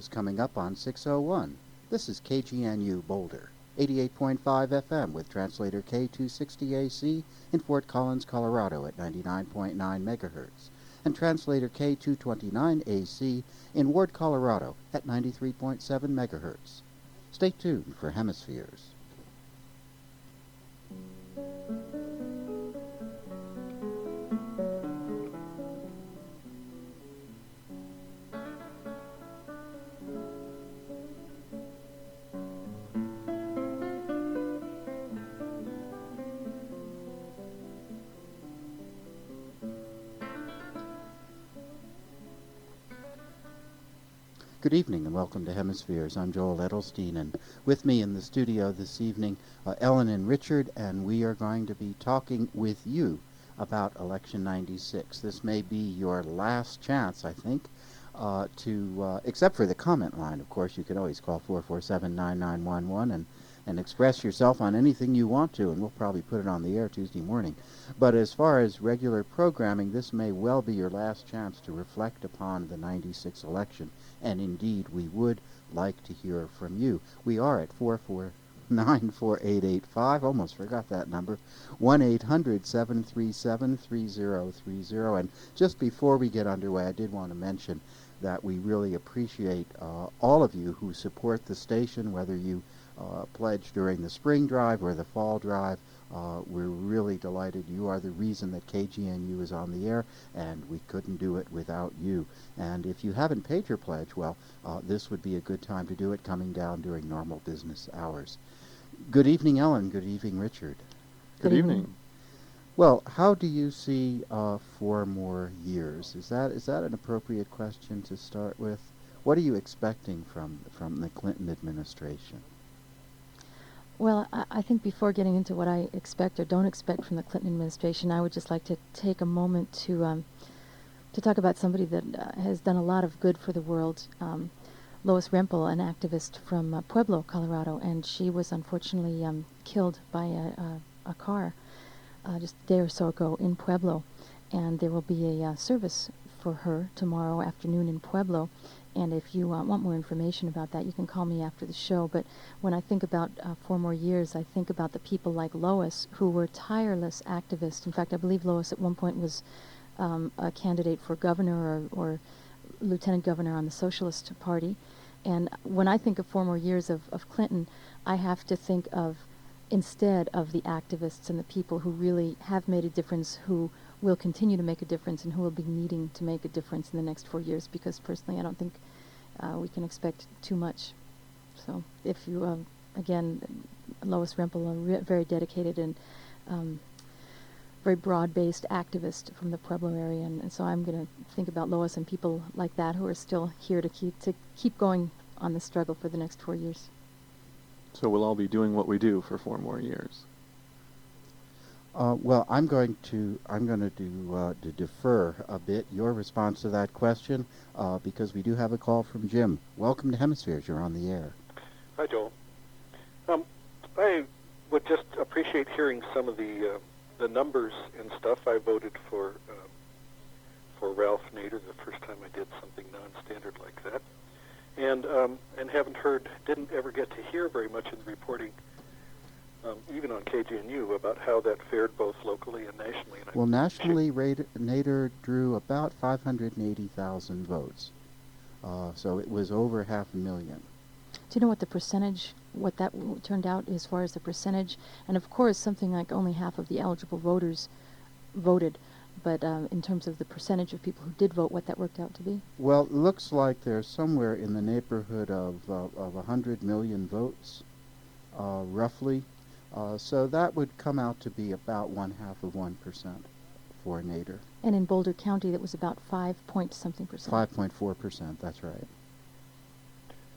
is coming up on 6:01. This is KGNU Boulder, 88.5 FM with translator K260AC in Fort Collins, Colorado at 99.9 megahertz, and translator K229AC in Ward, Colorado at 93.7 megahertz. Stay tuned for Hemispheres. Good evening and welcome to Hemispheres. I'm Joel Edelstein, and with me in the studio this evening, Ellen and Richard, and we are going to be talking with you about Election 96. This may be your last chance, I think, except for the comment line. Of course, you can always call 447-9911 and express yourself on anything you want to, and we'll probably put it on the air Tuesday morning. But as far as regular programming, this may well be your last chance to reflect upon the 96 election. And indeed, we would like to hear from you. We are at 449-4885. Almost forgot that number. 1-800-737-3030. And just before we get underway, I did want to mention that we really appreciate all of you who support the station, whether you pledge during the spring drive or the fall drive. We're really delighted. You are the reason that KGNU is on the air, and we couldn't do it without you. And if you haven't paid your pledge, well, this would be a good time to do it, coming down during normal business hours. Good evening, Ellen. Good evening, Richard. Good evening. Well, how do you see 4 more years? Is that an appropriate question to start with? What are you expecting from the Clinton administration? Well, I think before getting into what I expect or don't expect from the Clinton administration, I would just like to take a moment to talk about somebody that has done a lot of good for the world. Lois Rempel, an activist from Pueblo, Colorado, and she was unfortunately killed by a car just a day or so ago in Pueblo. And there will be a service for her tomorrow afternoon in Pueblo. And if you want more information about that, you can call me after the show. But when I think about 4 more years, I think about the people like Lois, who were tireless activists. In fact, I believe Lois at one point was a candidate for governor or lieutenant governor on the Socialist Party. And when I think of 4 more years of Clinton, I have to think of, instead of the activists and the people who really have made a difference, who will continue to make a difference, and who will be needing to make a difference in the next 4 years, because personally I don't think we can expect too much. So if you, again, Lois Rempel, a very dedicated and very broad-based activist from the Pueblo area, and so I'm going to think about Lois and people like that who are still here to keep going on the struggle for the next 4 years. So we'll all be doing what we do for 4 more years. Well, I'm going to defer a bit your response to that question because we do have a call from Jim. Welcome to Hemispheres. You're on the air. Hi, Joel. I would just appreciate hearing some of the numbers and stuff. I voted for Ralph Nader the first time I did something non-standard like that, and didn't ever get to hear very much in the reporting. Even on KGNU, about how that fared both locally and nationally. And well, nationally, Nader drew about 580,000 votes, so it was over 500,000. Do you know what the percentage, what that turned out as far as the percentage? And of course, something like only half of the eligible voters voted, but in terms of the percentage of people who did vote, what that worked out to be? Well, it looks like there's somewhere in the neighborhood of 100 million votes, roughly. So that would come out to be about 0.5% for Nader. And in Boulder County, that was about 5-point-something percent. 5.4%, that's right.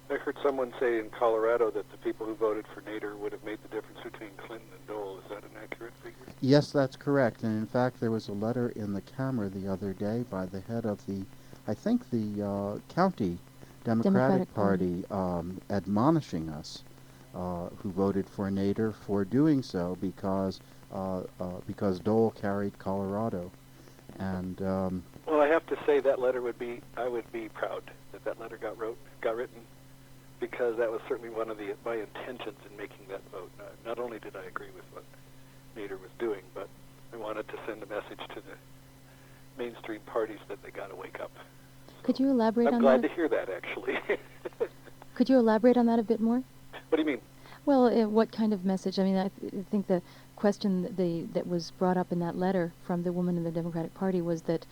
I heard someone say in Colorado that the people who voted for Nader would have made the difference between Clinton and Dole. Is that an accurate figure? Yes, that's correct. And in fact, there was a letter in the Camera the other day by the head of the county Democratic Party admonishing us who voted for Nader for doing so because Dole carried Colorado. And Well, I have to say that letter I would be proud that letter got written, because that was certainly one of my intentions in making that vote. Not only did I agree with what Nader was doing, but I wanted to send a message to the mainstream parties that they got to wake up. Could you elaborate on that? I'm glad to hear that, actually. Could you elaborate on that a bit more? What do you mean? Well, what kind of message? I mean, I think the question that was brought up in that letter from the woman in the Democratic Party was that,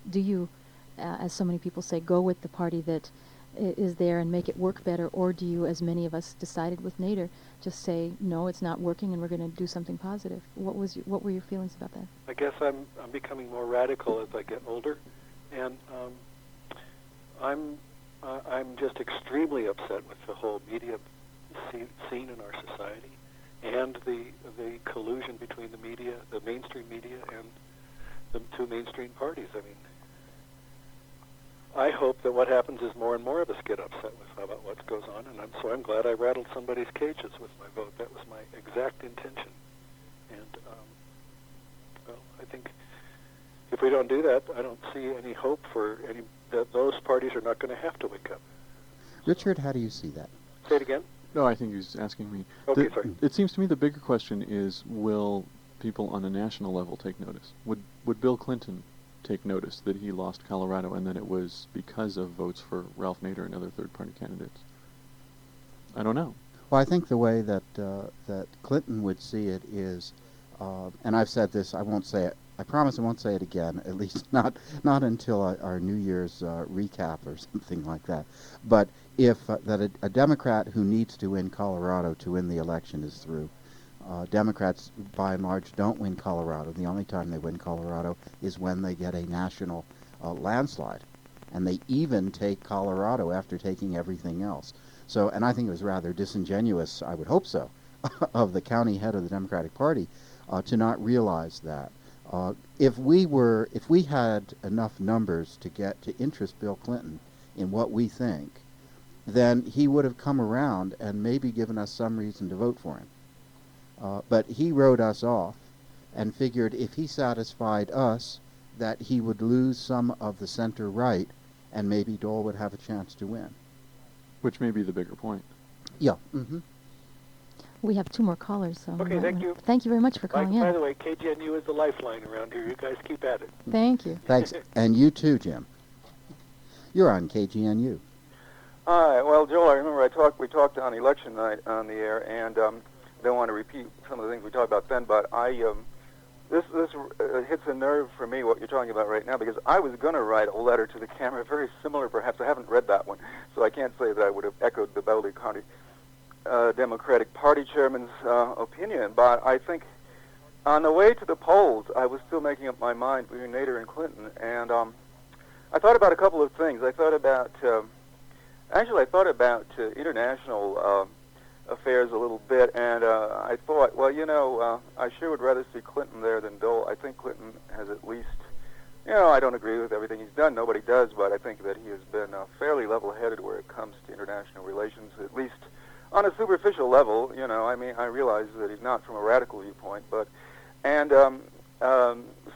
do you, as so many people say, go with the party that is there and make it work better, or do you, as many of us decided with Nader, just say, no, it's not working and we're going to do something positive? What were your feelings about that? I guess I'm becoming more radical as I get older, and I'm just extremely upset with the whole media scene in our society, and the collusion between the media, the mainstream media, and the two mainstream parties. I mean, I hope that what happens is more and more of us get upset about what goes on, and I'm glad I rattled somebody's cages with my vote. That was my exact intention, and well, I think if we don't do that, I don't see any hope for that those parties are not going to have to wake up. Richard, how do you see that? Say it again. No, I think he was asking me. Okay, sorry. It seems to me the bigger question is, will people on a national level take notice? Would Bill Clinton take notice that he lost Colorado and that it was because of votes for Ralph Nader and other third-party candidates? I don't know. Well, I think the way that Clinton would see it is, and I've said this, I won't say it. I promise I won't say it again, at least not until our New Year's recap or something like that. But if a Democrat who needs to win Colorado to win the election is through, Democrats by and large don't win Colorado. The only time they win Colorado is when they get a national landslide, and they even take Colorado after taking everything else. So, and I think it was rather disingenuous, I would hope so, of the county head of the Democratic Party to not realize that. If we had enough numbers to interest Bill Clinton in what we think, then he would have come around and maybe given us some reason to vote for him. But he wrote us off and figured if he satisfied us that he would lose some of the center right and maybe Dole would have a chance to win. Which may be the bigger point. Yeah. Mm-hmm. We have two more callers, so... Okay, thank you. Thank you very much for calling in. By the way, KGNU is the lifeline around here. You guys keep at it. Thank you. Thanks. And you too, Jim. You're on KGNU. Hi. Well, Joel, I remember we talked on election night on the air, and I don't want to repeat some of the things we talked about then, but this hits a nerve for me, what you're talking about right now, because I was going to write a letter to the camera, very similar perhaps. I haven't read that one, so I can't say that I would have echoed the Beverly County Democratic Party chairman's opinion, but I think on the way to the polls, I was still making up my mind between Nader and Clinton, and I thought about a couple of things. I thought about international affairs a little bit, and I thought, well, I sure would rather see Clinton there than Dole. I think Clinton has at least, I don't agree with everything he's done. Nobody does, but I think that he has been fairly level-headed where it comes to international relations, at least on a superficial level. I realize that he's not from a radical viewpoint, but, and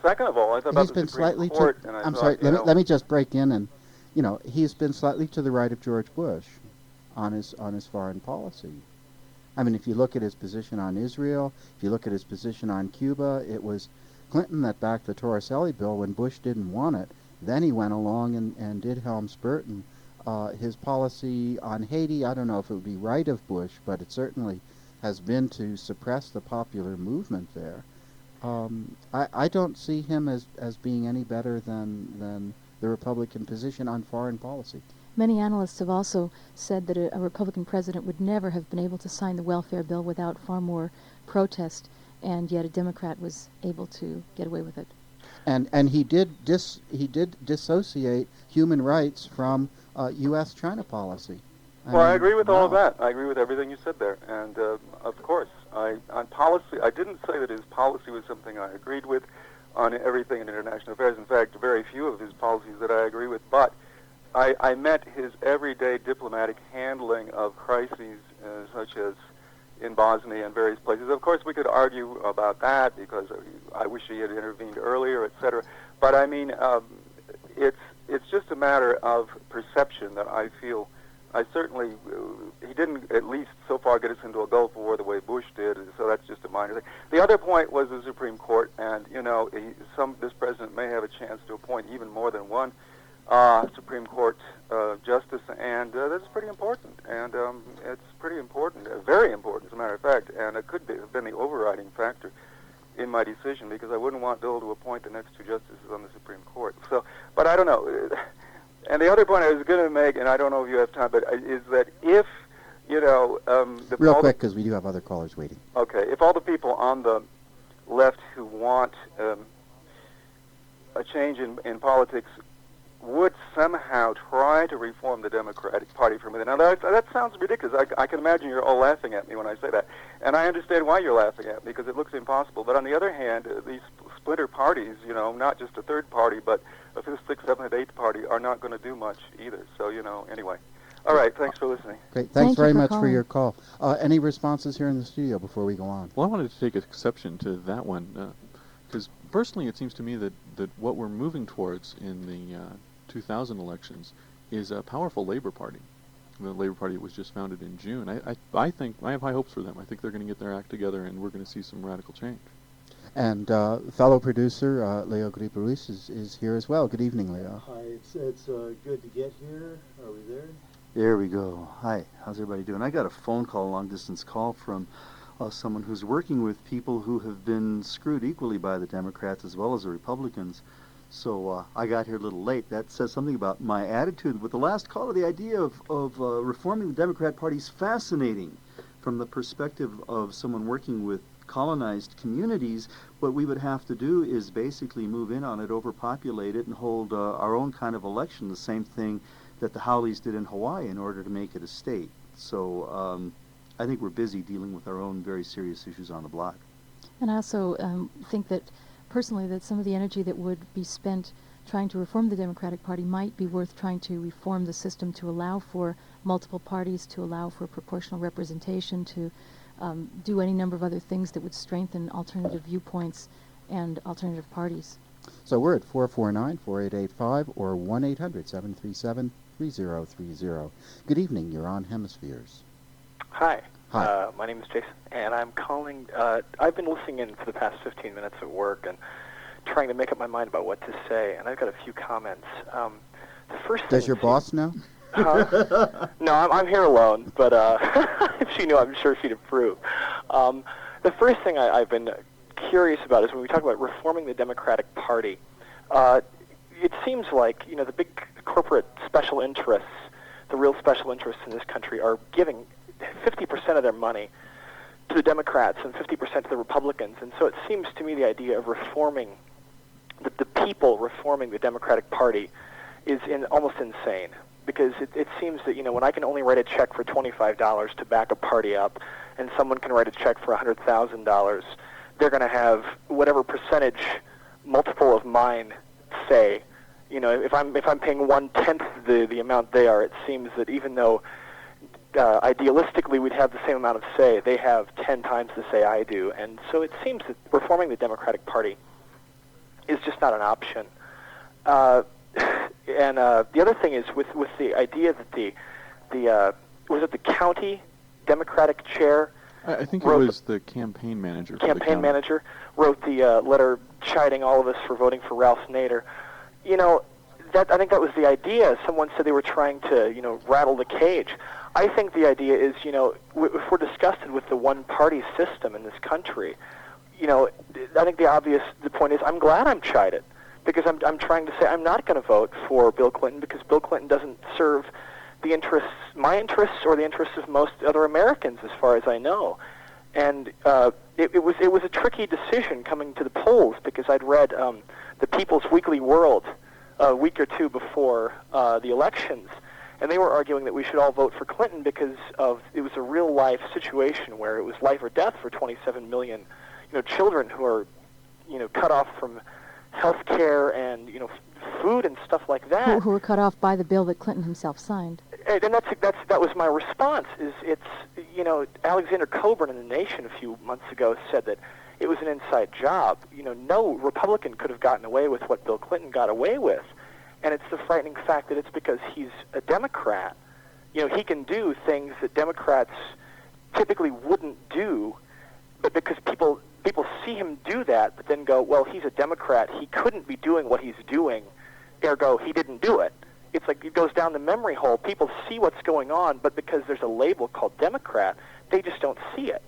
second of all, I thought about the Supreme Court, and I'm sorry, let me just break in, and, he's been slightly to the right of George Bush on his foreign policy. I mean, if you look at his position on Israel, if you look at his position on Cuba, it was Clinton that backed the Torricelli bill when Bush didn't want it. Then he went along and did Helms-Burton. His policy on Haiti, I don't know if it would be right of Bush, but it certainly has been to suppress the popular movement there. I don't see him as being any better than the Republican position on foreign policy. Many analysts have also said that a Republican president would never have been able to sign the welfare bill without far more protest, and yet a Democrat was able to get away with it. And he did dissociate human rights from U.S.-China policy. I agree with all of that. I agree with everything you said there. And of course, on policy, I didn't say that his policy was something I agreed with on everything in international affairs. In fact, very few of his policies that I agree with. But I meant his everyday diplomatic handling of crises such as in Bosnia and various places. Of course, we could argue about that because I wish he had intervened earlier, etc. But I mean, it's just a matter of perception that I feel. I certainly, he didn't at least so far get us into a Gulf War the way Bush did, so that's just a minor thing. The other point was the Supreme Court, and this president may have a chance to appoint even more than one Supreme Court justice, and that's pretty important. And it's pretty important, very important, as a matter of fact, and it could have been the overriding factor in my decision, because I wouldn't want Bill to appoint the next two justices on the Supreme Court. So, but I don't know. And the other point I was going to make, and I don't know if you have time, but is that if, real quick, because we do have other callers waiting. Okay, if all the people on the left who want a change in politics would somehow try to reform the Democratic Party from within. Now, that sounds ridiculous. I can imagine you're all laughing at me when I say that. And I understand why you're laughing at me, because it looks impossible. But on the other hand, these splinter parties, not just a third party, but a fifth, sixth, seventh, and eighth party are not going to do much either. So, anyway. All right, thanks for listening. Great. Thanks very much for your call. Any responses here in the studio before we go on? Well, I wanted to take exception to that one, because personally it seems to me that what we're moving towards in the 2000 elections is a powerful Labor Party. The Labor Party was just founded in June. I think I have high hopes for them. I think they're going to get their act together, and we're going to see some radical change. And fellow producer Leo Gripe-Ruiz is here as well. Good evening, Leo. Hi, it's good to get here. Are we there? There we go. Hi, how's everybody doing? I got a phone call, a long-distance call from someone who's working with people who have been screwed equally by the Democrats as well as the Republicans. So I got here a little late. That says something about my attitude. With the last caller, the idea of reforming the Democrat Party is fascinating from the perspective of someone working with colonized communities. What we would have to do is basically move in on it, overpopulate it, and hold our own kind of election, the same thing that the Howleys did in Hawaii in order to make it a state. So I think we're busy dealing with our own very serious issues on the block. And I also think that personally that some of the energy that would be spent trying to reform the Democratic Party might be worth trying to reform the system to allow for multiple parties, to allow for proportional representation, to do any number of other things that would strengthen alternative viewpoints and alternative parties. So we're at 449-4885 or 1-800-737-3030. Good evening. You're on Hemispheres. Hi. Hi. My name is Jason, and I'm calling. I've been listening in for the past 15 minutes at work and trying to make up my mind about what to say, and I've got a few comments. The first thing Does your boss know? No, I'm here alone, but if she knew, I'm sure she'd approve. The first thing I've been curious about is when we talk about reforming the Democratic Party, it seems like, the big corporate special interests, the real special interests in this country, are giving 50% of their money to the Democrats and 50% to the Republicans. And so it seems to me the idea of reforming, the people reforming the Democratic Party is almost insane. Because it seems that, when I can only write a check for $25 to back a party up, and someone can write a check for $100,000, they're going to have whatever percentage multiple of mine say. If I'm paying 1/10 the amount they are, it seems that even though idealistically we'd have the same amount of say, they have 10 times the say I do. And so it seems that reforming the Democratic Party is just not an option. And the other thing is with the idea that the was it the county Democratic chair? I think it was the campaign manager. Campaign manager wrote the letter chiding all of us for voting for Ralph Nader. I think that was the idea. Someone said they were trying to, rattle the cage. I think the idea is, if we're disgusted with the one-party system in this country, I think the point is I'm glad I'm chided. Because I'm trying to say I'm not going to vote for Bill Clinton because Bill Clinton doesn't serve the interests, my interests, or the interests of most other Americans, as far as I know. And it was a tricky decision coming to the polls because I'd read the People's Weekly World a week or two before the elections, and they were arguing that we should all vote for Clinton because it was a real life situation where it was life or death for 27 million, children who are, cut off from health care and food and stuff like that. Who were cut off by the bill that Clinton himself signed. And that was my response. Alexander Coburn in The Nation a few months ago said that it was an inside job. No Republican could have gotten away with what Bill Clinton got away with. And it's the frightening fact that it's because he's a Democrat. You know, he can do things that Democrats typically wouldn't do, but because people see him do that, but then go, well, he's a Democrat, he couldn't be doing what he's doing, ergo, he didn't do it. It's like it goes down the memory hole. People see what's going on, but because there's a label called Democrat, they just don't see it.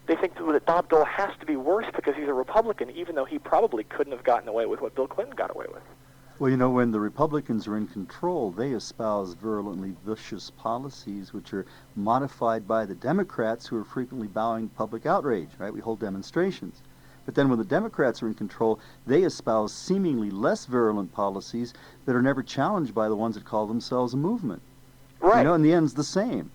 They think that Bob Dole has to be worse because he's a Republican, even though he probably couldn't have gotten away with what Bill Clinton got away with. Well, you know, when the Republicans are in control, they espouse virulently vicious policies which are modified by the Democrats, who are frequently bowing to public outrage, right? We hold demonstrations. But then when the Democrats are in control, they espouse seemingly less virulent policies that are never challenged by the ones that call themselves a movement. Right. You know, and the end's the same.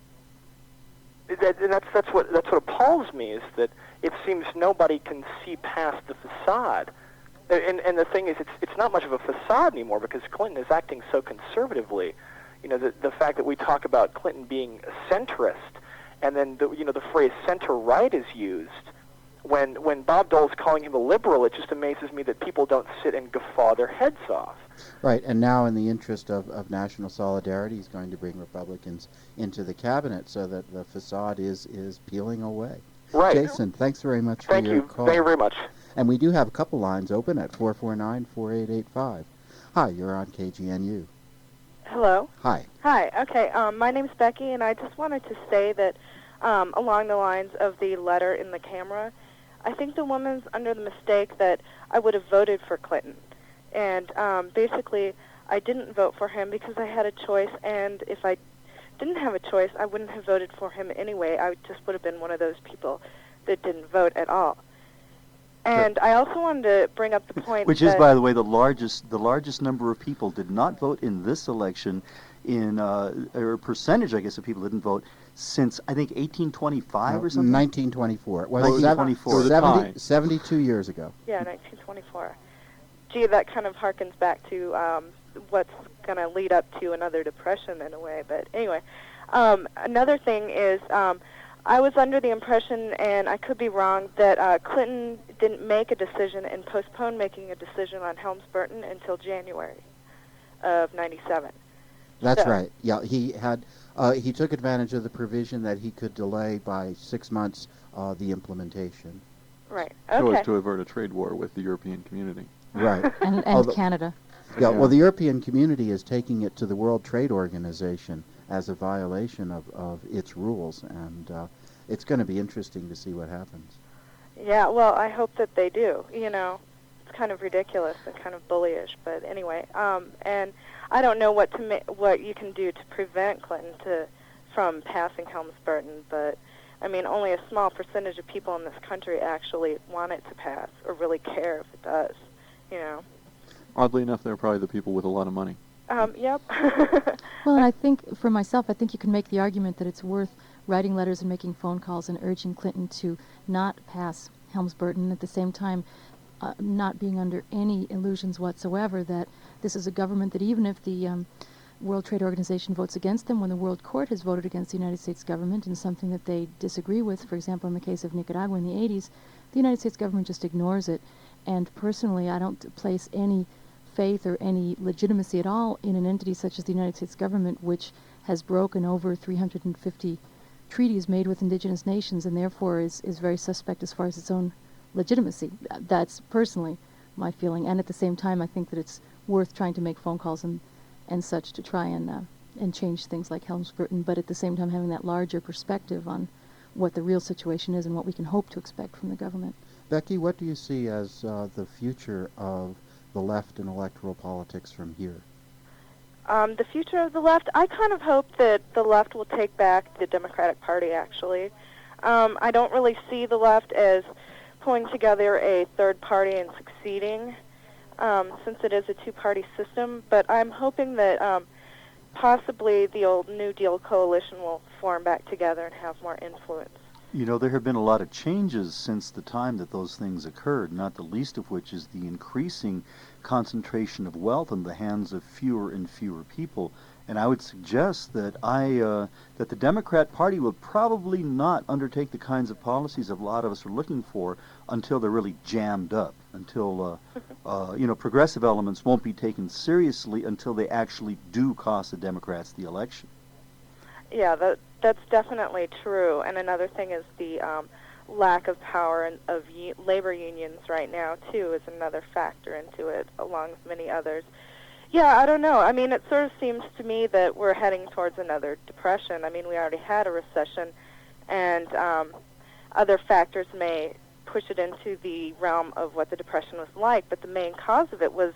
And that's what appalls me, is that it seems nobody can see past the facade. And the thing is, it's not much of a facade anymore, because Clinton is acting so conservatively. You know, the fact that we talk about Clinton being a centrist, and then the phrase center-right is used, when Bob Dole's calling him a liberal, it just amazes me that people don't sit and guffaw their heads off. Right, and now in the interest of national solidarity, he's going to bring Republicans into the cabinet so that the facade is peeling away. Right. Jason, thanks very much for your call. Thank you very much. And we do have a couple lines open at 449-4885. Hi, you're on KGNU. Hello. Hi. Hi. Okay. My name's Becky, and I just wanted to say that along the lines of the letter in the camera, I think the woman's under the mistake that I would have voted for Clinton. And basically, I didn't vote for him because I had a choice, and if I didn't have a choice, I wouldn't have voted for him anyway. I just would have been one of those people that didn't vote at all. And I also wanted to bring up the point Which is, by the way, the largest number of people did not vote in this election, in or percentage, I guess, of people didn't vote since, I think, 1825 or something? 1924. Well, 1924. 72 years ago. Yeah, 1924. Gee, that kind of harkens back to what's going to lead up to another depression in a way. But anyway, another thing is I was under the impression, and I could be wrong, that Clinton didn't make a decision and postponed making a decision on Helms-Burton until January of 97. That's right. Yeah, he had he took advantage of the provision that he could delay by 6 months the implementation. Right. So Okay. as to avert a trade war with the European community. Right. And Canada. Yeah, well, the European community is taking it to the World Trade Organization as a violation of its rules, and it's going to be interesting to see what happens. Yeah, well, I hope that they do. You know, it's kind of ridiculous and kind of bullyish, but anyway. And I don't know what you can do to prevent Clinton from passing Helms-Burton, but I mean, only a small percentage of people in this country actually want it to pass or really care if it does. You know. Oddly enough, they're probably the people with a lot of money. Yep. Well, and I think, for myself, I think you can make the argument that it's worth writing letters and making phone calls and urging Clinton to not pass Helms-Burton, at the same time not being under any illusions whatsoever that this is a government that, even if the World Trade Organization votes against them, when the World Court has voted against the United States government in something that they disagree with, for example, in the case of Nicaragua in the 80s, the United States government just ignores it. And personally, I don't place any faith or any legitimacy at all in an entity such as the United States government, which has broken over 350 treaties made with indigenous nations and therefore is very suspect as far as its own legitimacy. That's personally my feeling. And at the same time, I think that it's worth trying to make phone calls and such to try and change things like Helms-Burton, but at the same time having that larger perspective on what the real situation is and what we can hope to expect from the government. Becky, what do you see as the future of the left in electoral politics from here? The future of the left, I kind of hope that the left will take back the Democratic Party, actually. I don't really see the left as pulling together a third party and succeeding, since it is a two-party system, but I'm hoping that possibly the old New Deal coalition will form back together and have more influence. You know, there have been a lot of changes since the time that those things occurred, not the least of which is the increasing concentration of wealth in the hands of fewer and fewer people. And I would suggest that that the Democrat Party will probably not undertake the kinds of policies that a lot of us are looking for until they're really jammed up, until progressive elements won't be taken seriously until they actually do cost the Democrats the election. Yeah, that's definitely true. And another thing is the lack of power of labor unions right now, too, is another factor into it, along with many others. Yeah, I don't know. I mean, it sort of seems to me that we're heading towards another depression. I mean, we already had a recession, and other factors may push it into the realm of what the depression was like, but the main cause of it was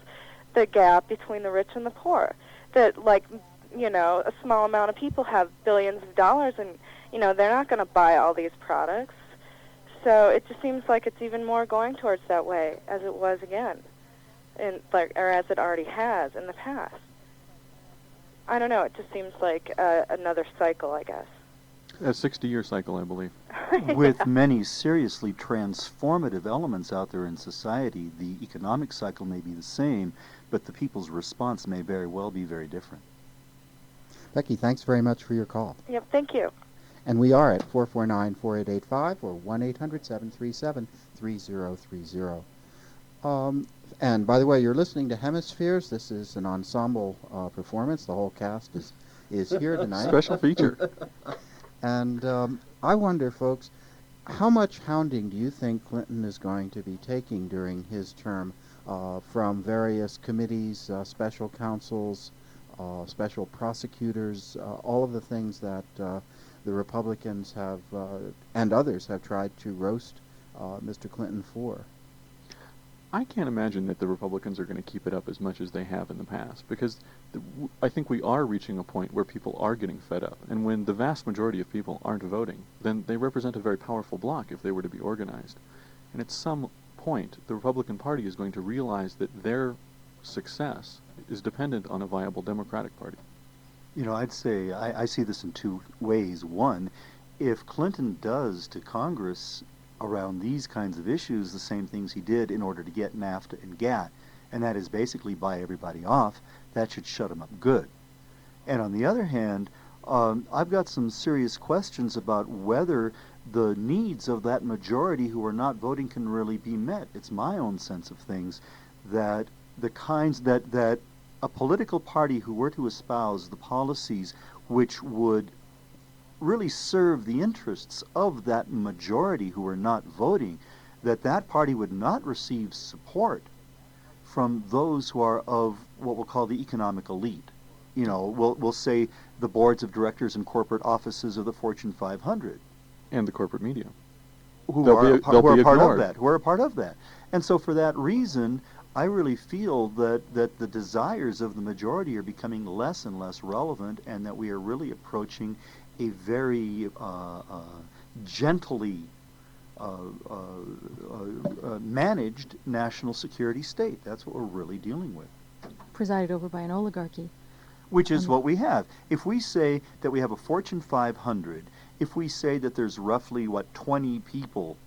the gap between the rich and the poor. That, like, a small amount of people have billions of dollars, and, they're not going to buy all these products. So it just seems like it's even more going towards that way, as it was again. Or as it already has in the past. I don't know. It just seems like another cycle, I guess. A 60-year cycle, I believe. With many seriously transformative elements out there in society, the economic cycle may be the same, but the people's response may very well be very different. Becky, thanks very much for your call. Yep, thank you. And we are at 449-4885 or 1-800-737-3030. And by the way, you're listening to Hemispheres. This is an ensemble performance. The whole cast is here tonight. Special feature. And I wonder, folks, how much hounding do you think Clinton is going to be taking during his term from various committees, special counsels, special prosecutors, all of the things that the Republicans have and others have tried to roast Mr. Clinton for? I can't imagine that the Republicans are going to keep it up as much as they have in the past, because I think we are reaching a point where people are getting fed up. And when the vast majority of people aren't voting, then they represent a very powerful bloc if they were to be organized. And at some point, the Republican Party is going to realize that their success is dependent on a viable Democratic Party. I'd say I see this in two ways. One, if Clinton does to Congress around these kinds of issues the same things he did in order to get NAFTA and GATT, and that is basically buy everybody off, that should shut him up good. And on the other hand, I've got some serious questions about whether the needs of that majority who are not voting can really be met. It's my own sense of things that the kinds that a political party who were to espouse the policies which would really serve the interests of that majority who are not voting, that party would not receive support from those who are of what we'll call the economic elite. We'll say the boards of directors and corporate offices of the Fortune 500. And the corporate media. Who are a part of that. And so for that reason, I really feel that the desires of the majority are becoming less and less relevant, and that we are really approaching a very gently managed national security state. That's what we're really dealing with. Presided over by an oligarchy. Which is what we have. If we say that we have a Fortune 500, if we say that there's roughly, 20 people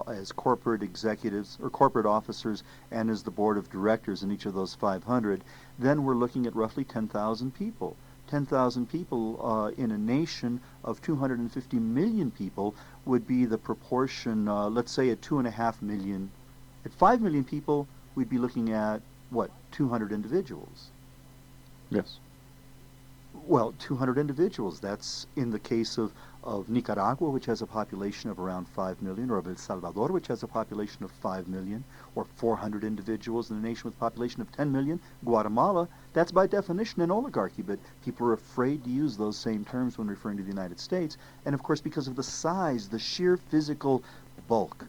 as corporate executives or corporate officers and as the board of directors in each of those 500, then we're looking at roughly 10,000 people. 10,000 people in a nation of 250 million people would be the proportion, let's say at 2.5 million. At 5 million people, we'd be looking at, 200 individuals? Yes. Well, 200 individuals. That's in the case of Nicaragua, which has a population of around 5 million, or of El Salvador, which has a population of 5 million, or 400 individuals in a nation with a population of 10 million. Guatemala, that's by definition an oligarchy, but people are afraid to use those same terms when referring to the United States. And of course, because of the size, the sheer physical bulk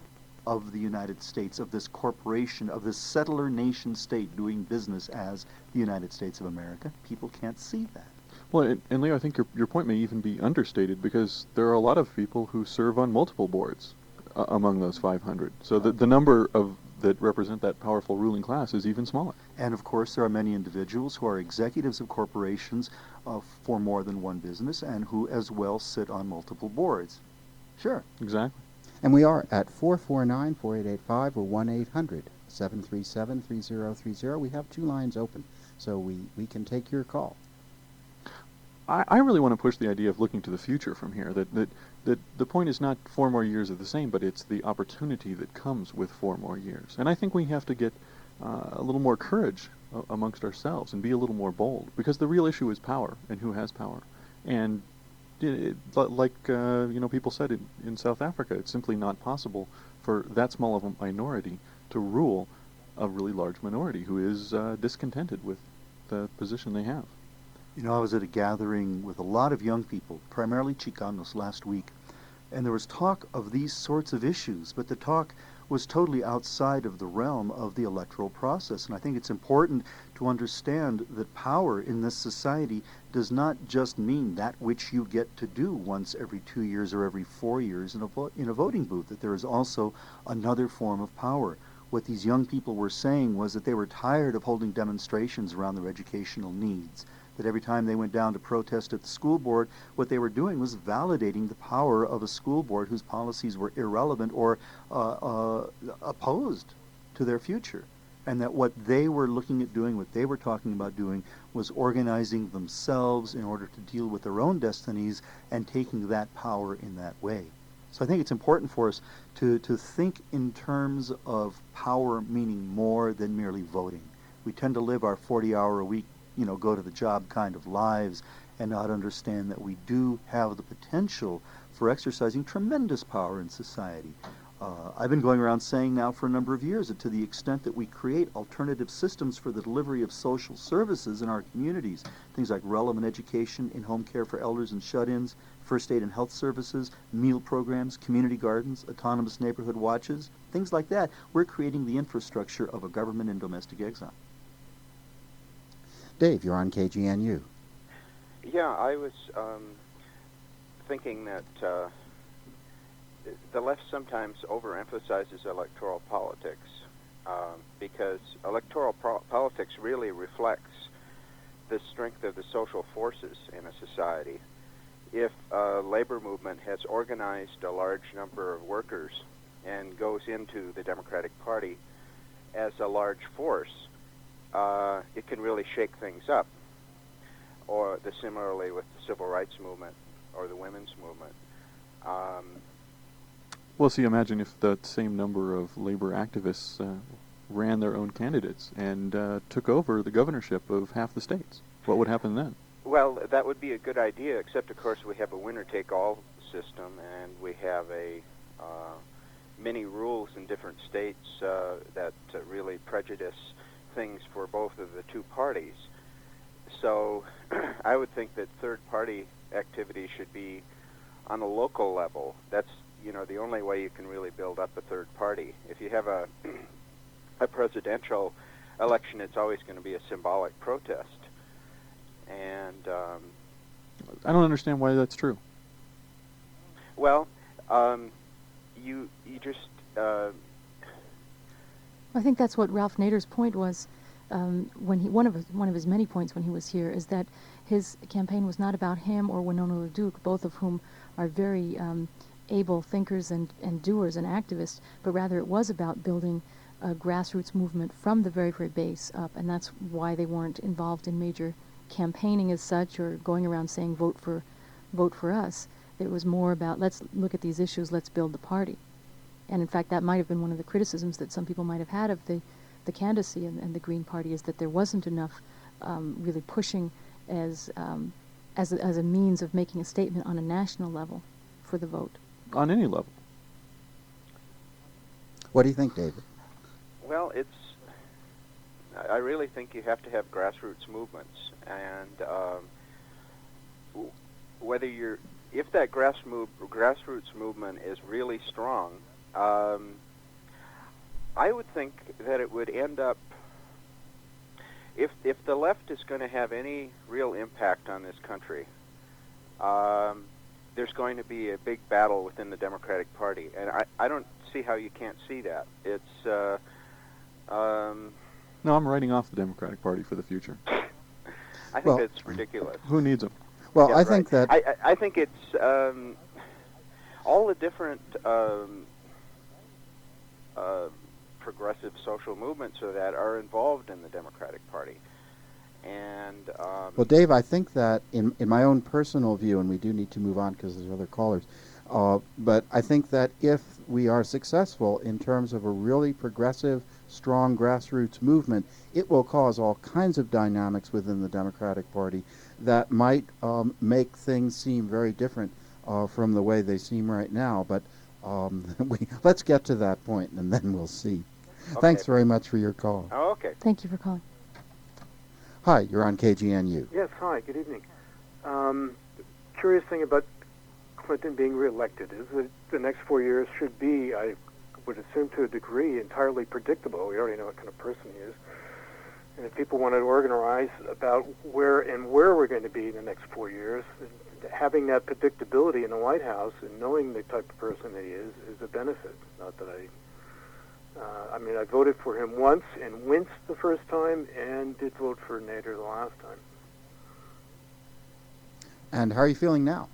of the United States, of this corporation, of this settler nation state doing business as the United States of America, people can't see that. Well, and Leo, I think your point may even be understated, because there are a lot of people who serve on multiple boards among those 500. So the number that represent that powerful ruling class is even smaller. And of course, there are many individuals who are executives of corporations for more than one business, and who as well sit on multiple boards. Sure. Exactly. And we are at 449-4885 or 1-800-737-3030. We have two lines open, so we can take your call. I really want to push the idea of looking to the future from here, that the point is not 4 more years of the same, but it's the opportunity that comes with 4 more years. And I think we have to get a little more courage amongst ourselves and be a little more bold, because the real issue is power and who has power. And like people said in South Africa, it's simply not possible for that small of a minority to rule a really large minority who is discontented with the position they have. You know, I was at a gathering with a lot of young people, primarily Chicanos, last week, and there was talk of these sorts of issues, but the talk was totally outside of the realm of the electoral process. And I think it's important to understand that power in this society does not just mean that which you get to do once every 2 years or every 4 years in a voting booth, that there is also another form of power. What these young people were saying was that they were tired of holding demonstrations around their educational needs, that every time they went down to protest at the school board, what they were doing was validating the power of a school board whose policies were irrelevant or opposed to their future. And that what they were looking at doing, what they were talking about doing, was organizing themselves in order to deal with their own destinies and taking that power in that way. So I think it's important for us to think in terms of power meaning more than merely voting. We tend to live our 40-hour-a-week, go to the job kind of lives and not understand that we do have the potential for exercising tremendous power in society. I've been going around saying now for a number of years that to the extent that we create alternative systems for the delivery of social services in our communities, things like relevant education, in-home care for elders and shut-ins, first aid and health services, meal programs, community gardens, autonomous neighborhood watches, things like that, we're creating the infrastructure of a government in domestic exile. Dave, you're on KGNU. Yeah, I was thinking that the left sometimes overemphasizes electoral politics because electoral politics really reflects the strength of the social forces in a society. If a labor movement has organized a large number of workers and goes into the Democratic Party as a large force, it can really shake things up. Or similarly with the civil rights movement or the women's movement. Well, see, imagine if that same number of labor activists ran their own candidates and took over the governorship of half the states. What would happen then? Well, that would be a good idea, except, of course, we have a winner-take-all system, and we have many rules in different states that really prejudice things for both of the two parties. So I would think that third-party activity should be on a local level. That's, the only way you can really build up a third party. If you have a presidential election, it's always going to be a symbolic protest. And I don't understand why that's true. Well, you just... I think that's what Ralph Nader's point was. One of his many points when he was here is that his campaign was not about him or Winona LaDuke, both of whom are very able thinkers and doers and activists, but rather it was about building a grassroots movement from the very, very base up, and that's why they weren't involved in major campaigning as such or going around saying vote for us. It was more about let's look at these issues, let's build the party. And in fact, that might have been one of the criticisms that some people might have had of the candidacy and the Green Party, is that there wasn't enough really pushing as a means of making a statement on a national level for the vote. On any level. What do you think, David? Well, I really think you have to have grassroots movements, and if that grassroots movement is really strong, I would think that it would end up, if the left is going to have any real impact on this country, there's going to be a big battle within the Democratic Party, and I don't see how you can't see that. It's No, I'm writing off the Democratic Party for the future. I think it's ridiculous. Who needs them? Well, yeah, I right. think that... I think it's all the different progressive social movements that are involved in the Democratic Party. And Well, Dave, I think that in my own personal view, and we do need to move on because there's other callers, but I think that if we are successful in terms of a really progressive, strong grassroots movement, it will cause all kinds of dynamics within the Democratic Party that might make things seem very different from the way they seem right now. But let's get to that point, and then we'll see. Okay. Thanks very much for your call. Oh, okay. Thank you for calling. Hi, you're on KGNU. Yes, hi, good evening. Curious thing about Clinton being reelected is that the next 4 years should be, I would assume to a degree, entirely predictable. We already know what kind of person he is. And if people want to organize about where we're going to be in the next 4 years, having that predictability in the White House and knowing the type of person that he is a benefit. Not that I voted for him once and winced the first time, and did vote for Nader the last time. And how are you feeling now?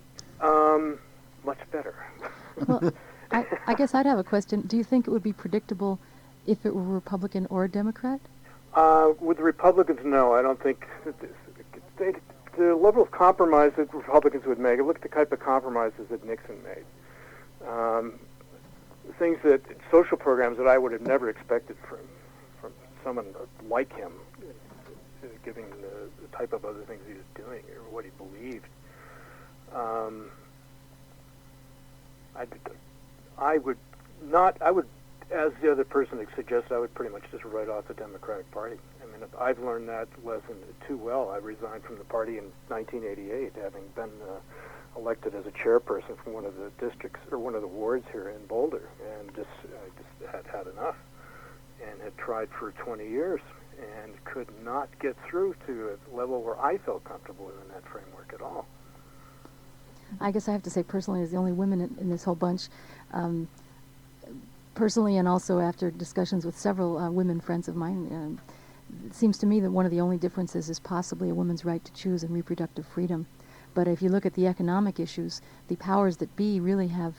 Much better. Well, I guess I'd have a question. Do you think it would be predictable if it were Republican or Democrat? With the Republicans, no. I don't think the level of compromise that Republicans would make. Look at the type of compromises that Nixon made. Things that social programs that I would have never expected from someone like him, giving the type of other things he was doing or what he believed. I would, as the other person suggested, I would pretty much just write off the Democratic Party. I mean, I've learned that lesson too well. I resigned from the party in 1988, having been elected as a chairperson from one of the districts or one of the wards here in Boulder, and I just had enough, and had tried for 20 years and could not get through to a level where I felt comfortable within that framework at all. I guess I have to say personally, as the only woman in this whole bunch, personally and also after discussions with several women friends of mine, it seems to me that one of the only differences is possibly a woman's right to choose and reproductive freedom. But if you look at the economic issues, the powers that be really have,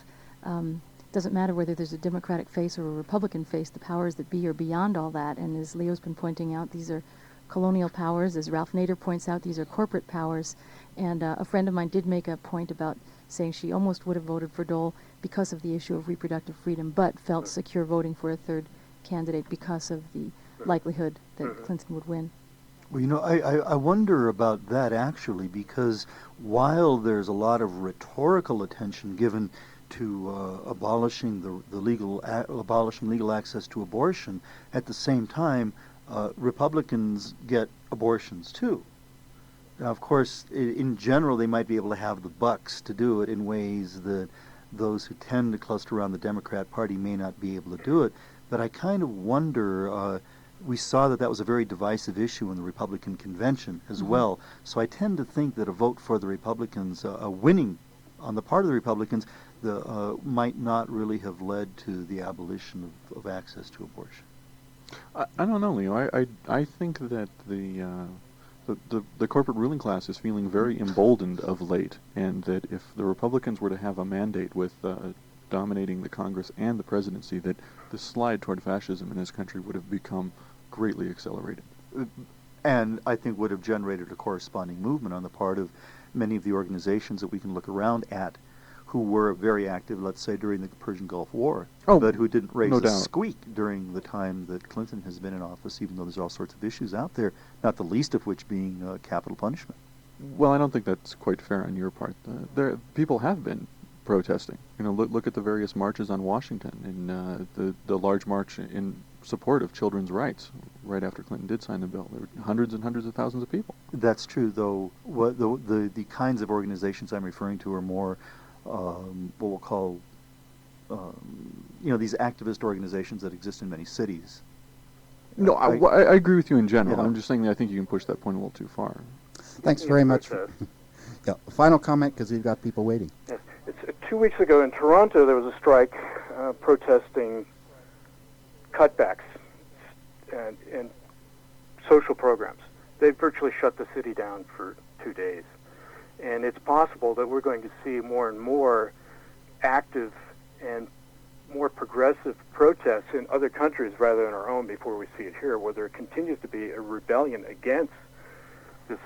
doesn't matter whether there's a Democratic face or a Republican face, the powers that be are beyond all that. And as Leo's been pointing out, these are colonial powers. As Ralph Nader points out, these are corporate powers. And a friend of mine did make a point about saying she almost would have voted for Dole because of the issue of reproductive freedom, but felt secure voting for a third candidate because of the likelihood that Clinton would win. Well, you know, I wonder about that actually, because while there's a lot of rhetorical attention given to abolishing abolishing legal access to abortion, at the same time, Republicans get abortions too. Now, of course, in general, they might be able to have the bucks to do it in ways that those who tend to cluster around the Democrat Party may not be able to do it. But I kind of wonder. We saw that was a very divisive issue in the Republican convention as well. So I tend to think that a vote for the Republicans, a winning on the part of the Republicans, might not really have led to the abolition of access to abortion. I don't know, Leo. I think that the corporate ruling class is feeling very emboldened of late, and that if the Republicans were to have a mandate with dominating the Congress and the presidency, that the slide toward fascism in this country would have become greatly accelerated. And I think would have generated a corresponding movement on the part of many of the organizations that we can look around at who were very active, let's say, during the Persian Gulf War, but who didn't raise a squeak during the time that Clinton has been in office, even though there's all sorts of issues out there, not the least of which being capital punishment. Well, I don't think that's quite fair on your part. People have been protesting. You know, look at the various marches on Washington and the large march in support of children's rights right after Clinton did sign the bill. There were hundreds and hundreds of thousands of people. That's true, though. The kinds of organizations I'm referring to are more what we'll call, these activist organizations that exist in many cities. No, I agree with you in general. I'm just saying that I think you can push that point a little too far. Thanks very much. Final comment, because we've got people waiting. Yes. 2 weeks ago in Toronto, there was a strike protesting cutbacks and social programs. They virtually shut the city down for 2 days. And it's possible that we're going to see more and more active and more progressive protests in other countries rather than our own before we see it here, where there continues to be a rebellion against this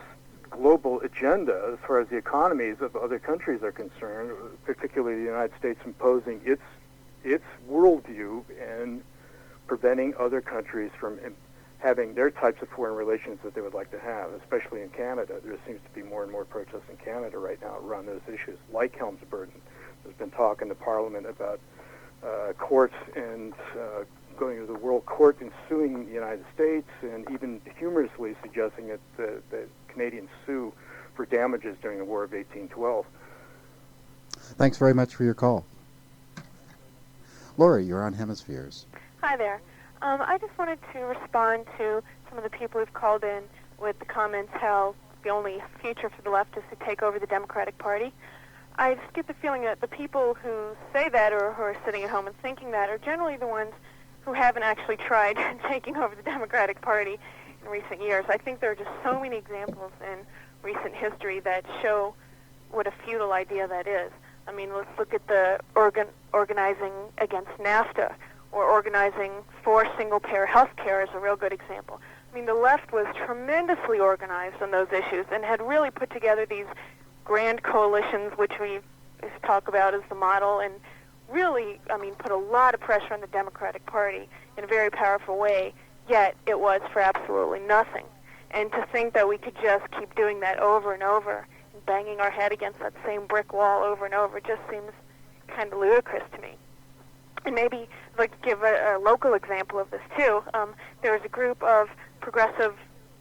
global agenda as far as the economies of other countries are concerned, particularly the United States imposing its worldview and preventing other countries from having their types of foreign relations that they would like to have, especially in Canada. There seems to be more and more protests in Canada right now around those issues, like Helms-Burton. There's been talk in the Parliament about courts and going to the World Court and suing the United States, and even humorously suggesting that the Canadians sue for damages during the War of 1812. Thanks very much for your call. Lori, you're on Hemispheres. Hi there. I just wanted to respond to some of the people who've called in with the comments how the only future for the left is to take over the Democratic Party. I just get the feeling that the people who say that or who are sitting at home and thinking that are generally the ones who haven't actually tried taking over the Democratic Party in recent years. I think there are just so many examples in recent history that show what a futile idea that is. I mean, let's look at the organizing against NAFTA, or organizing for single-payer health care is a real good example. I mean, the left was tremendously organized on those issues and had really put together these grand coalitions, which we talk about as the model, and really, I mean, put a lot of pressure on the Democratic Party in a very powerful way, yet it was for absolutely nothing. And to think that we could just keep doing that over and over, and banging our head against that same brick wall over and over, just seems kind of ludicrous to me. And maybe I'd like to give a local example of this, too. There was a group of progressive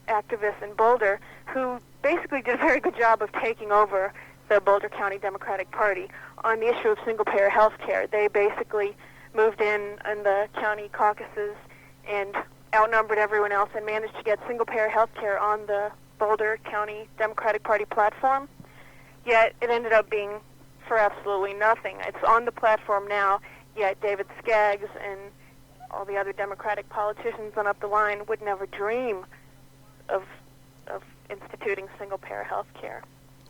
activists in Boulder who basically did a very good job of taking over the Boulder County Democratic Party on the issue of single-payer health care. They basically moved in the county caucuses and outnumbered everyone else and managed to get single-payer health care on the Boulder County Democratic Party platform. Yet it ended up being for absolutely nothing. It's on the platform now, yet David Skaggs and all the other Democratic politicians on up the line would never dream of instituting single-payer health care.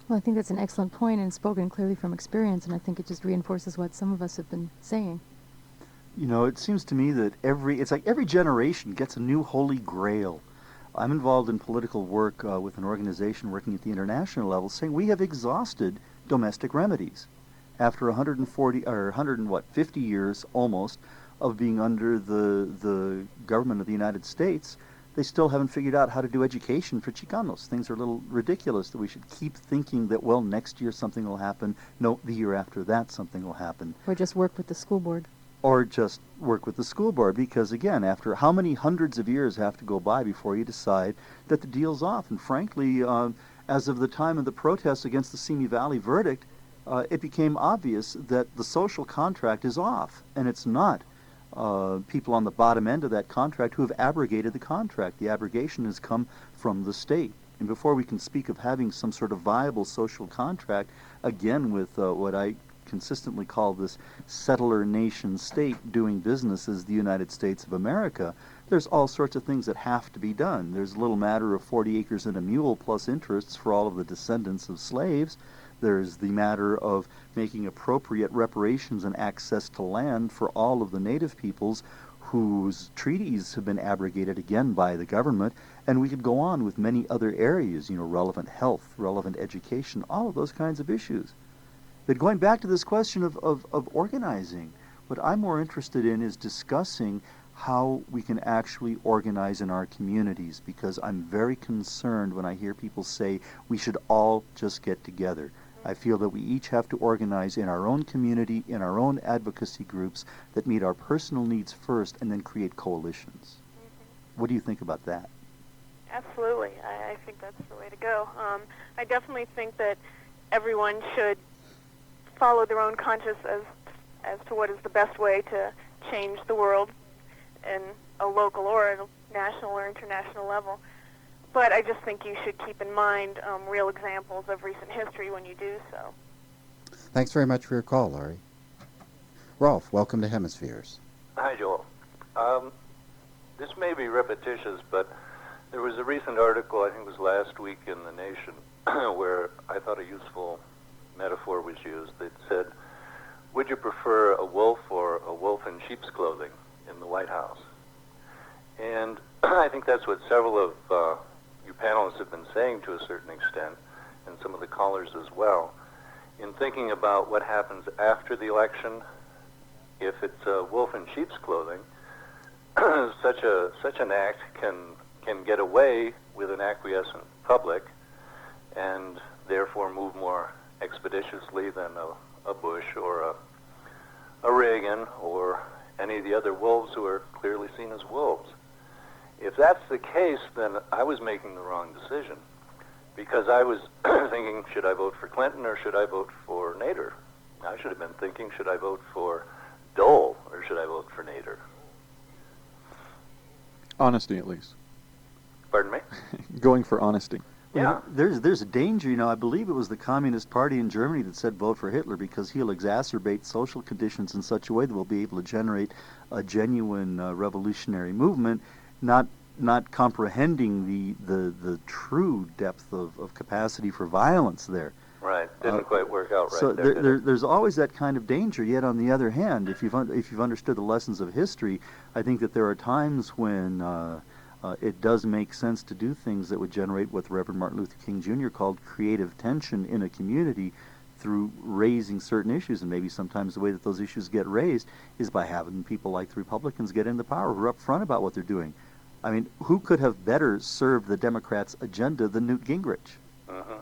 Well, I think that's an excellent point and spoken clearly from experience, and I think it just reinforces what some of us have been saying. You know, it seems to me that it's like every generation gets a new holy grail. I'm involved in political work with an organization working at the international level, saying we have exhausted domestic remedies. After 50 years almost of being under the government of the United States, they still haven't figured out how to do education for Chicanos. Things are a little ridiculous that we should keep thinking that, well, next year something will happen. No, the year after that something will happen. Or just work with the school board. Or just work with the school board, because again, after how many hundreds of years have to go by before you decide that the deal's off? And frankly, as of the time of the protests against the Simi Valley verdict, it became obvious that the social contract is off, and it's not people on the bottom end of that contract who have abrogated the contract. The abrogation has come from the state. And before we can speak of having some sort of viable social contract, again with what I consistently call this settler nation state doing business as the United States of America, there's all sorts of things that have to be done. There's a little matter of 40 acres and a mule plus interests for all of the descendants of slaves. There's the matter of making appropriate reparations and access to land for all of the native peoples whose treaties have been abrogated again by the government. And we could go on with many other areas, you know, relevant health, relevant education, all of those kinds of issues. But going back to this question of organizing, what I'm more interested in is discussing how we can actually organize in our communities, because I'm very concerned when I hear people say we should all just get together. I feel that we each have to organize in our own community, in our own advocacy groups that meet our personal needs first and then create coalitions. What do you think about that? Absolutely. I think that's the way to go. I definitely think that everyone should follow their own conscience as to what is the best way to change the world in a local or a national or international level. But I just think you should keep in mind real examples of recent history when you do so. Thanks very much for your call, Laurie. Rolf, welcome to Hemispheres. Hi, Joel. This may be repetitious, but there was a recent article, I think it was last week in The Nation, where I thought a useful metaphor was used. It said, would you prefer a wolf or a wolf in sheep's clothing in the White House? And I think that's what several of you panelists have been saying to a certain extent, and some of the callers as well, in thinking about what happens after the election. If it's wolf in sheep's clothing, such an act can get away with an acquiescent public, and therefore move more expeditiously than a Bush or a Reagan or any of the other wolves who are clearly seen as wolves. If that's the case, then I was making the wrong decision, because I was thinking, should I vote for Clinton or should I vote for Nader? I should have been thinking, should I vote for Dole or should I vote for Nader? Honesty, at least. Pardon me? Going for honesty. Yeah. There's a danger, I believe it was the Communist Party in Germany that said vote for Hitler because he'll exacerbate social conditions in such a way that we'll be able to generate a genuine revolutionary movement, not comprehending the true depth of capacity for violence there. Right. Didn't quite work out right. So there's always that kind of danger. Yet on the other hand, if you've understood the lessons of history, I think that there are times when it does make sense to do things that would generate what Reverend Martin Luther King Jr. called creative tension in a community through raising certain issues. And maybe sometimes the way that those issues get raised is by having people like the Republicans get into power who are upfront about what they're doing. I mean, who could have better served the Democrats' agenda than Newt Gingrich? Mm-hmm.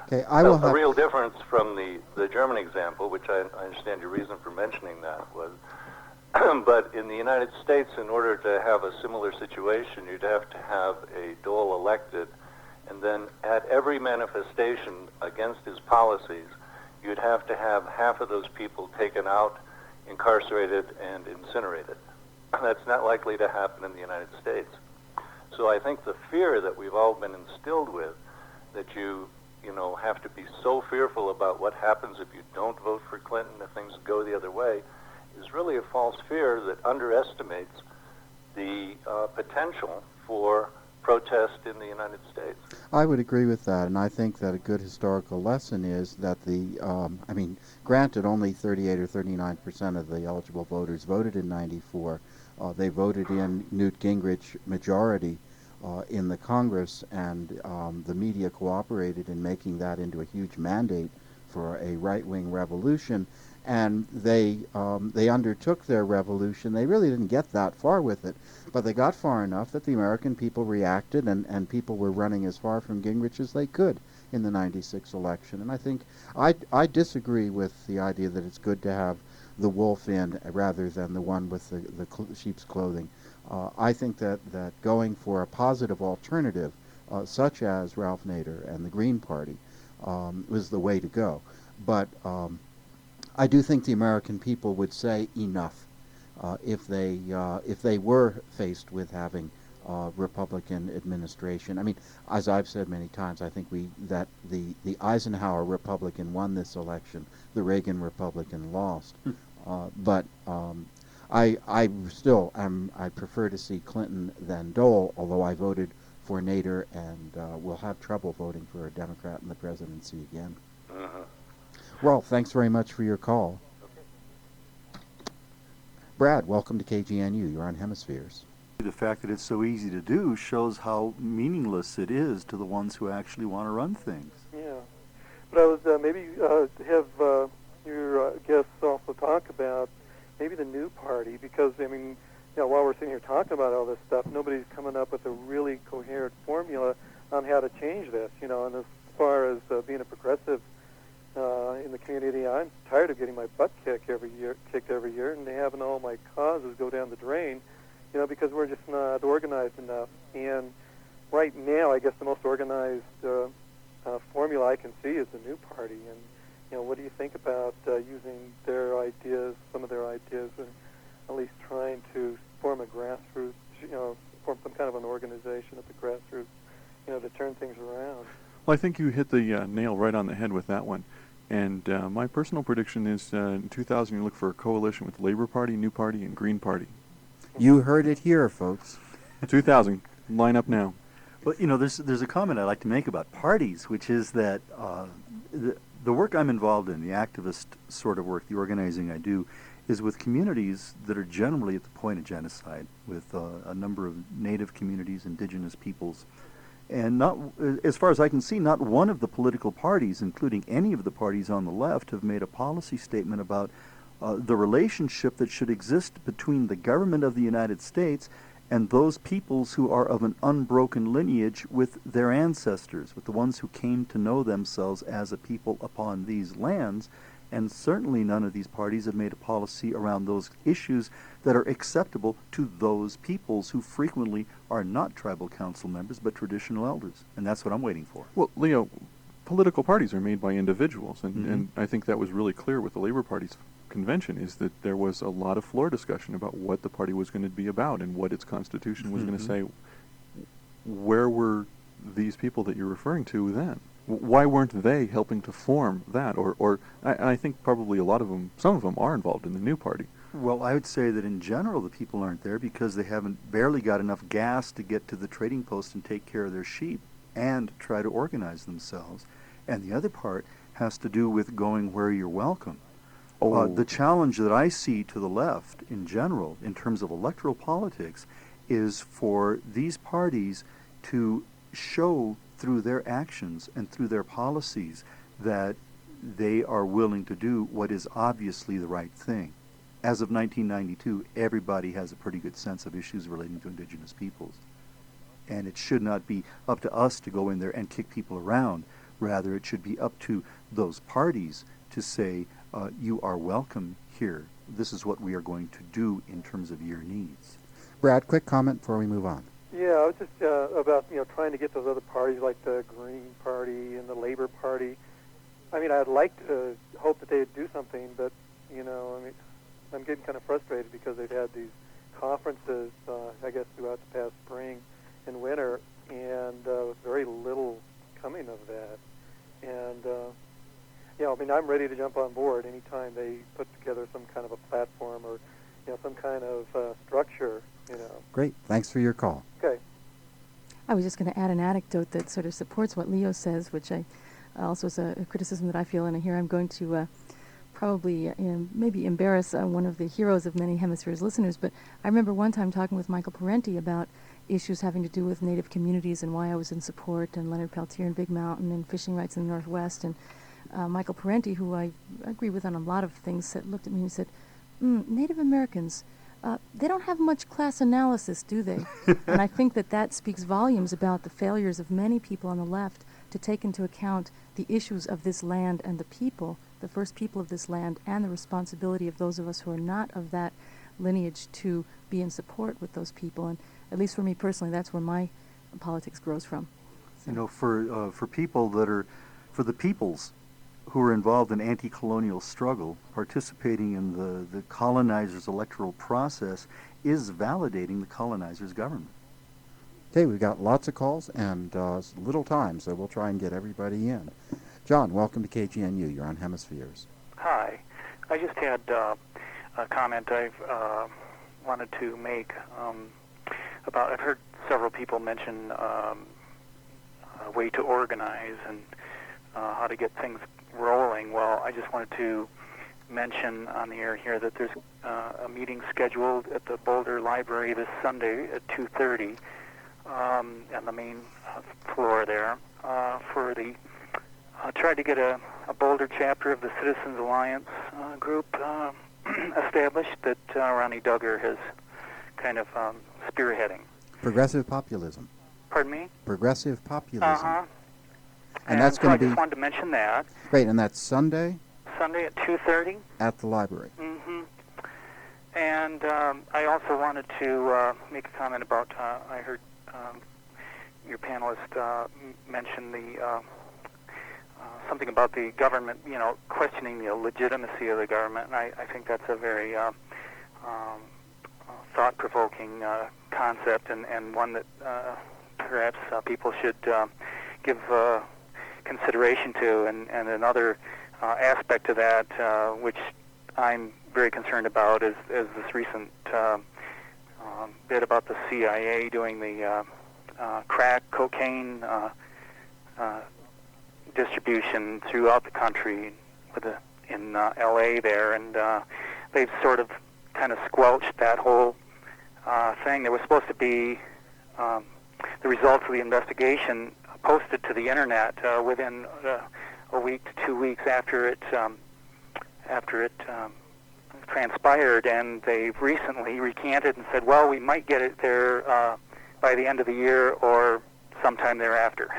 Okay, I will have a real difference from the German example, which I understand your reason for mentioning that was, but in the United States, in order to have a similar situation, you'd have to have a Dole elected, and then at every manifestation against his policies, you'd have to have half of those people taken out, incarcerated, and incinerated. That's not likely to happen in the United States. So I think the fear that we've all been instilled with, that you have to be so fearful about what happens if you don't vote for Clinton, if things go the other way, is really a false fear that underestimates the potential for protest in the United States. I would agree with that, and I think that a good historical lesson is that granted, only 38 or 39% of the eligible voters voted in '94. They voted in Newt Gingrich majority in the Congress, and the media cooperated in making that into a huge mandate for a right-wing revolution. And they undertook their revolution. They really didn't get that far with it, but they got far enough that the American people reacted, and people were running as far from Gingrich as they could in the '96 election. And I think I disagree with the idea that it's good to have the wolf in rather than the one with the sheep's clothing. I think that going for a positive alternative, such as Ralph Nader and the Green Party, was the way to go. But I do think the American people would say enough if they were faced with having Republican administration. I mean, as I've said many times, I think that the Eisenhower Republican won this election, the Reagan Republican lost. But I still I prefer to see Clinton than Dole, although I voted for Nader and will have trouble voting for a Democrat in the presidency again. Uh-huh. Well, thanks very much for your call. Okay. Brad, welcome to KGNU. You're on Hemispheres. The fact that it's so easy to do shows how meaningless it is to the ones who actually want to run things. Yeah. But I was maybe have your guests also talk about maybe the new party, because, I mean, while we're sitting here talking about all this stuff, nobody's coming up with a really coherent formula on how to change this, and as far as being a progressive in the community, I'm tired of getting my butt kicked every year, and having all my causes go down the drain, because we're just not organized enough. And right now, I guess the most organized formula I can see is the new party. And what do you think about using their ideas, some of their ideas, and at least trying to form a grassroots, form some kind of an organization at the grassroots, to turn things around? Well, I think you hit the nail right on the head with that one. And my personal prediction is in 2000, you look for a coalition with the Labor Party, New Party, and Green Party. You heard it here, folks. 2000, line up now. Well, there's a comment I'd like to make about parties, which is that the work I'm involved in, the activist sort of work, the organizing I do, is with communities that are generally at the point of genocide, with a number of native communities, indigenous peoples. And not, as far as I can see, not one of the political parties, including any of the parties on the left, have made a policy statement about the relationship that should exist between the government of the United States and those peoples who are of an unbroken lineage with their ancestors, with the ones who came to know themselves as a people upon these lands. And certainly none of these parties have made a policy around those issues that are acceptable to those peoples who frequently are not tribal council members but traditional elders. And that's what I'm waiting for. Well, Leo, political parties are made by individuals, and I think that was really clear with the Labor Party's convention, is that there was a lot of floor discussion about what the party was going to be about and what its constitution was going to say. Where were these people that you're referring to then? Why weren't they helping to form that? Or I think probably a lot of them, some of them are involved in the new party. Well, I would say that in general the people aren't there because they haven't barely got enough gas to get to the trading post and take care of their sheep and try to organize themselves. And the other part has to do with going where you're welcome. The challenge that I see to the left in general in terms of electoral politics is for these parties to show through their actions and through their policies that they are willing to do what is obviously the right thing. As of 1992, everybody has a pretty good sense of issues relating to indigenous peoples. And it should not be up to us to go in there and kick people around. Rather, it should be up to those parties to say, you are welcome here. This is what we are going to do in terms of your needs. Brad, quick comment before we move on. Yeah, I was just about trying to get those other parties like the Green Party and the Labor Party. I mean, I'd like to hope that they would do something, but I'm getting kind of frustrated because they've had these conferences, I guess, throughout the past spring and winter, and very little coming of that. And I'm ready to jump on board anytime they put together some kind of a platform or some kind of structure. Great. Thanks for your call. Okay. I was just going to add an anecdote that sort of supports what Leo says, which I also is a criticism that I feel, and here I'm going to probably maybe embarrass one of the heroes of many Hemispheres listeners, but I remember one time talking with Michael Parenti about issues having to do with Native communities and why I was in support, and Leonard Peltier in Big Mountain and fishing rights in the Northwest, and Michael Parenti, who I agree with on a lot of things, looked at me and said, Native Americans, they don't have much class analysis, do they? And I think that speaks volumes about the failures of many people on the left to take into account the issues of this land and the people, the first people of this land, and the responsibility of those of us who are not of that lineage to be in support with those people. And at least for me personally, that's where my politics grows from. So. For people that are, for the peoples who are involved in anti-colonial struggle, participating in the colonizers' electoral process is validating the colonizers' government. Okay, we've got lots of calls and little time, so we'll try and get everybody in. John, welcome to KGNU. You're on Hemispheres. Hi. I just had a comment I've wanted to make about, I've heard several people mention a way to organize and how to get things rolling. Well, I just wanted to mention on the air here that there's a meeting scheduled at the Boulder Library this Sunday at 2:30 on the main floor there for the try to get a Boulder chapter of the Citizens Alliance group established that Ronnie Duggar has kind of spearheading. Progressive populism. Pardon me? Progressive populism. Uh-huh. And that's going to be... I just wanted to mention that. Great, and that's Sunday? Sunday at 2:30. At the library. Mm-hmm. And I also wanted to make a comment about, I heard your panelist mention the something about the government, questioning the legitimacy of the government, and I think that's a very thought-provoking concept, and one that perhaps people should give consideration to. And another aspect of that, which I'm very concerned about, is this recent bit about the CIA doing the crack cocaine distribution throughout the country in L.A. there, and they've sort of kind of squelched that whole thing. There was supposed to be results of the investigation posted to the internet within a week to 2 weeks after it transpired, and they've recently recanted and said, well, we might get it there by the end of the year or sometime thereafter.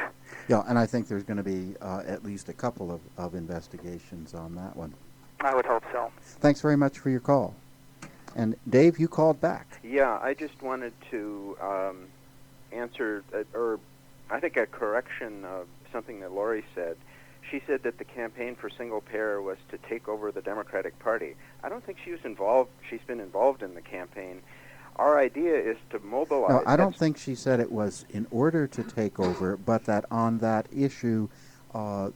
Yeah, and I think there's going to be at least a couple of investigations on that one. I would hope so. Thanks very much for your call. And Dave, you called back. Yeah, I just wanted to answer, or I think a correction of something that Lori said. She said that the campaign for single payer was to take over the Democratic Party. I don't think she was involved. She's been involved in the campaign. Our idea is to mobilize. No, I don't think she said it was in order to take over, but that on that issue,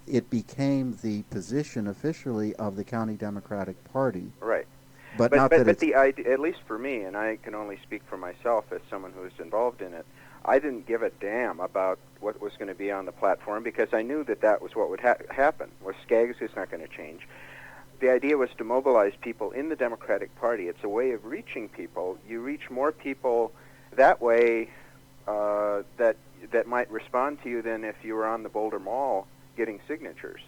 it became the position officially of the County Democratic Party. Right. But not that but the idea, at least for me, and I can only speak for myself as someone who was involved in it, I didn't give a damn about what was going to be on the platform because I knew that was what would happen. With Skaggs, it's not going to change. The idea was to mobilize people in the Democratic Party. It's a way of reaching people. You reach more people that way that might respond to you than if you were on the Boulder Mall getting signatures.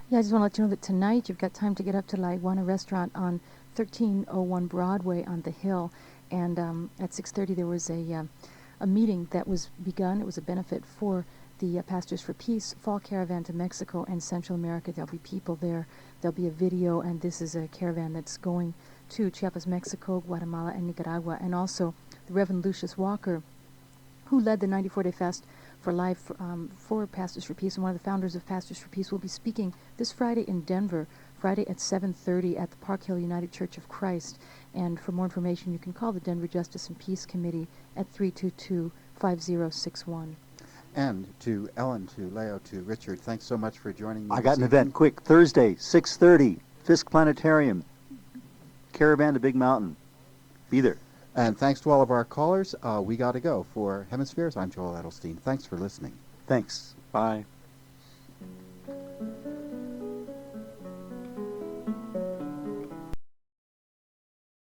Yeah, I just want to let you know that tonight you've got time to get up to La Iguana Restaurant on 1301 Broadway on the Hill, and at 6:30 there was a meeting that was begun. It was a benefit for the Pastors for Peace Fall Caravan to Mexico and Central America. There'll be people there. There'll be a video, and this is a caravan that's going to Chiapas, Mexico, Guatemala, and Nicaragua, and also the Reverend Lucius Walker, who led the 94-day fast for life for Pastors for Peace, and one of the founders of Pastors for Peace, will be speaking this Friday in Denver, Friday at 7:30 at the Park Hill United Church of Christ. And for more information, you can call the Denver Justice and Peace Committee at 322-5061. And to Ellen, to Leo, to Richard, thanks so much for joining me. I got an event, quick, Thursday, 6:30, Fisk Planetarium, Caravan to Big Mountain. Be there. And thanks to all of our callers. We got to go. For Hemispheres, I'm Joel Edelstein. Thanks for listening. Thanks. Bye.